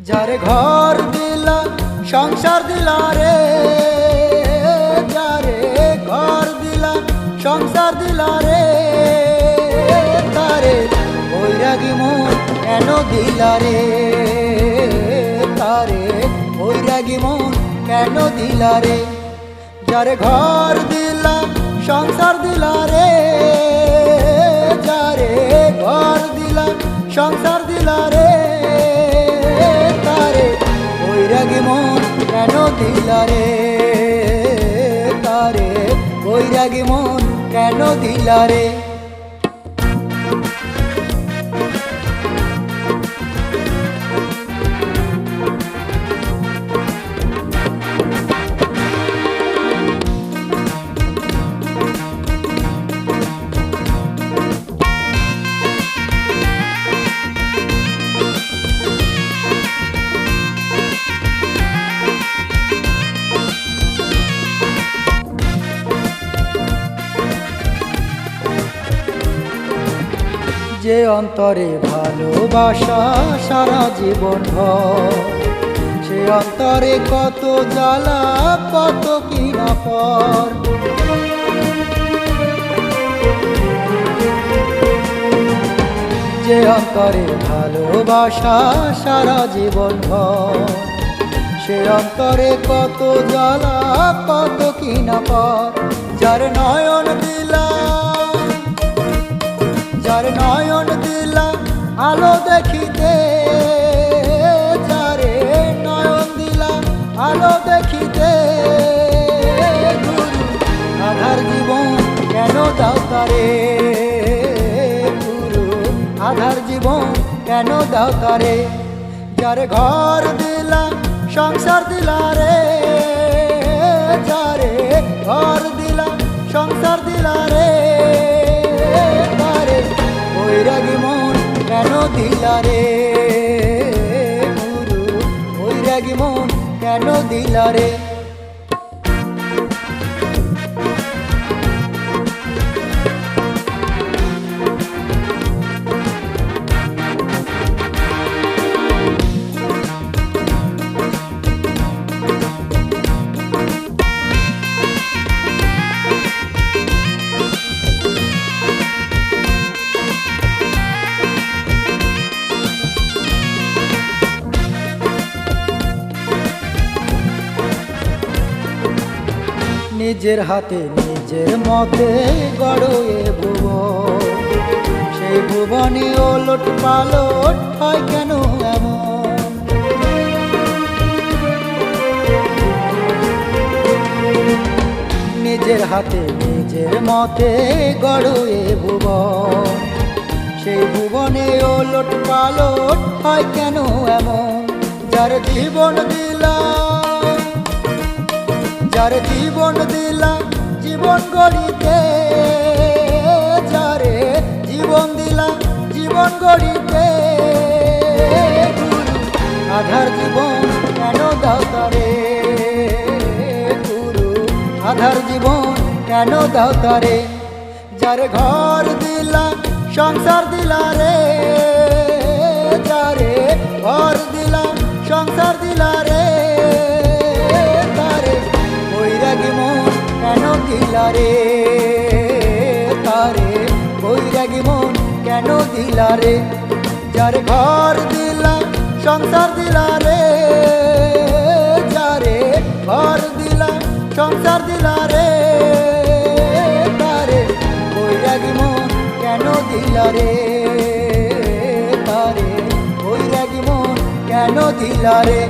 যারে ঘর দিলা সংসার দিলা রে, যারে ঘর দিলা সংসার দিলা রে, তারে বৈরাগী মন কেন দিলা রে, তারে বৈরাগী মন কেন দিলা রে। যারে ঘর দিলা সংসার দিলা রে, যারে ঘর দিলা সংসার দিলা রে, তারে বৈরাগী মন কেন দিলা রে, তারে বৈরাগী মন কেন দিলা রে। যে অন্তরে ভালোবাসা সারা জীবন ভর, সে অন্তরে কত জ্বালা কত কি না পর। যে অন্তরে ভালোবাসা সারা জীবন ভর, সে অন্তরে কত জ্বালা কত কি না পর। যার নয়ন দিলা, যার নয়ন দিলা আলো দেখিতে, যারে নয়ন দিলা আলো দেখিতে, গুরু আধার জীবন কেন দাও তারে, গুরু আধার জীবন কেন দাও তারে। যারে ঘর দিলা সংসার দিলা রে, যারে ঘর দিলা সংসার দিলা রে, বৈরাগী মন কেন দিলা রে, গুরু বৈরাগী মন কেন দিলা রে। নিজের হাতে নিজের মতে গড়ে ভুবন, সেই ভুবনে ওলট পালট হয় কেন এমন। নিজের হাতে নিজের মতে গড়ে ভুবন, সেই ভুবনে ওলট পালট হয় কেন এমন। যার জীবন দিলা, যারে জীবন দিলা জীবন গড়িতে, যারে জীবন দিলা জীবন গড়িতে, গুরু আধার জীবন কেন দাও তারে, গুরু আধার জীবন কেন দাও তারে। যারে ঘর দিলা সংসার দিলা রে, যারে ঘর দিলা সংসার দিলা রে, বৈরাগী মন কেন দিলা রে, তারে বৈরাগী মন কেন দিলা রে। যার ঘর দিলা সংসার দিলা রে, যারে ঘর দিলা সংসার দিলা রে, তারে বৈরাগী মন কেন দিলা রে, তারে বৈরাগী মন কেন দিলা রে।